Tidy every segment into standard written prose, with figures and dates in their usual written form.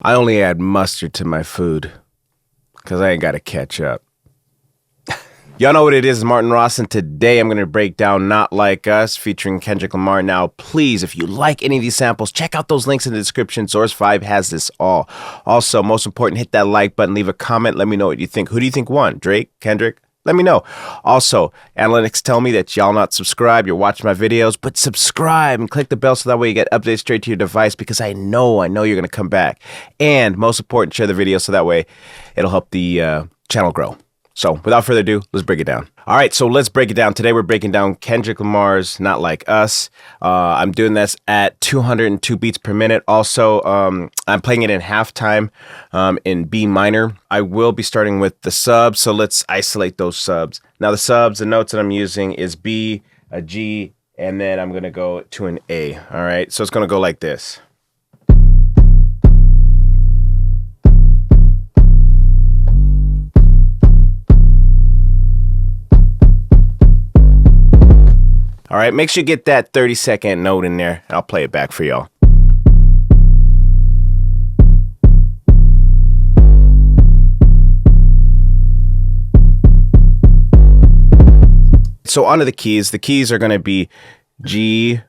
I only add mustard to my food because I ain't got to catch up. Y'all know what it is, Martin Ross, and today I'm going to break down Not Like Us featuring Kendrick Lamar. Now, please, if you like any of these samples, check out those links in the description. Source 5 has this all. Also, most important, hit that like button, leave a comment, let me know what you think. Who do you think won? Drake? Kendrick? Let me know. Also, analytics tell me that y'all not subscribed, you're watching my videos, but subscribe and click the bell so that way you get updates straight to your device because I know you're going to come back. And most important, share the video so that way it'll help the channel grow. So without further ado, let's break it down. All right, so let's break it down. Today we're breaking down Kendrick Lamar's Not Like Us. I'm doing this at 202 beats per minute. Also, I'm playing it in halftime in B minor. I will be starting with the subs, so let's isolate those subs. Now the subs, the notes that I'm using is B, a G, and then I'm gonna go to an A. All right, so it's gonna go like this. All right, make sure you get that 30-second note in there. I'll play it back for y'all. So onto the keys. The keys are going to be G,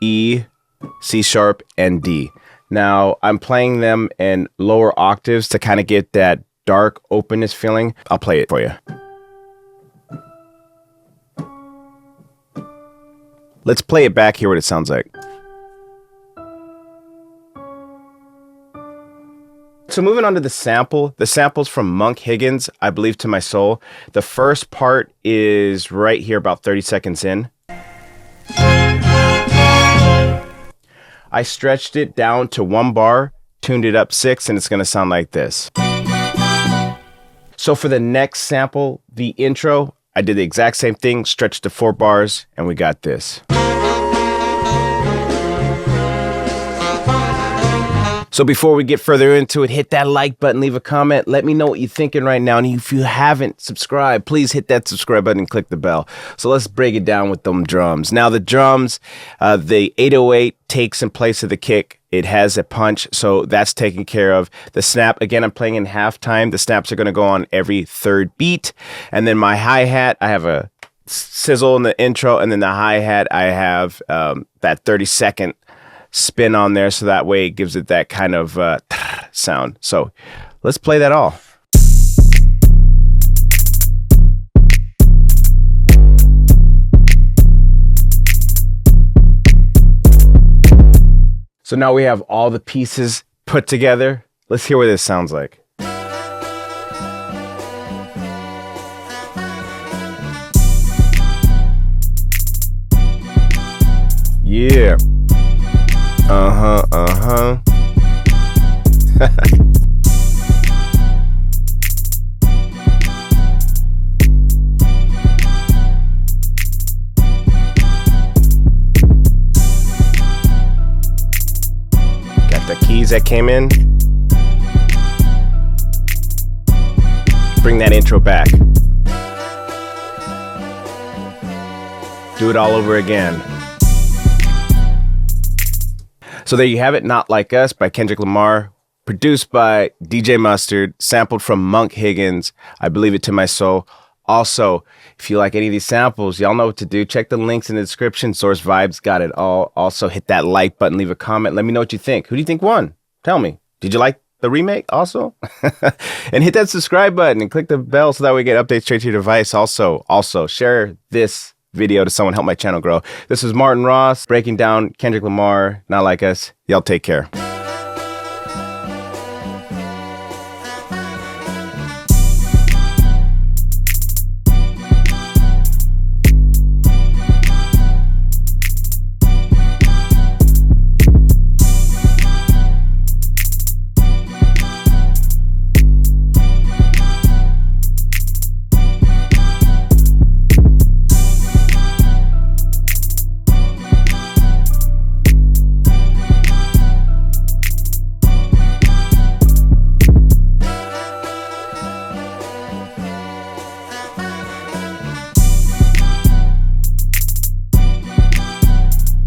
E, C sharp, and D. Now, I'm playing them in lower octaves to kind of get that dark openness feeling. I'll play it for you. Let's play it back, hear what it sounds like. So moving on to the sample. The sample's from Monk Higgins, I Believe to My Soul. The first part is right here, about 30 seconds in. I stretched it down to 1 bar, tuned it up 6, and it's gonna sound like this. So for the next sample, the intro, I did the exact same thing, stretched to 4 bars, and we got this. So before we get further into it, hit that like button, leave a comment. Let me know what you're thinking right now. And if you haven't subscribed, please hit that subscribe button and click the bell. So let's break it down with them drums. Now the drums, the 808 takes in place of the kick. It has a punch, so that's taken care of. The snap, again, I'm playing in halftime. The snaps are going to go on every third beat. And then my hi-hat, I have a sizzle in the intro, and then the hi-hat, I have that 30-second spin on there, so that way it gives it that kind of sound. So let's play that all. So now we have all the pieces put together. Let's hear what this sounds like. Yeah. Got the keys that came in. Bring that intro back. Do it all over again. So there you have it, Not Like Us by Kendrick Lamar, produced by DJ Mustard, sampled from Monk Higgins, I Believe It to My Soul. Also, if you like any of these samples, y'all know what to do. Check the links in the description. Source Vibes got it all. Also, hit that like button, leave a comment. Let me know what you think. Who do you think won? Tell me. Did you like the remake also? And hit that subscribe button and click the bell so that way you get updates straight to your device. Also, share this video to someone, help my channel grow. This is Martin Ross breaking down Kendrick Lamar, Not Like Us. Y'all take care.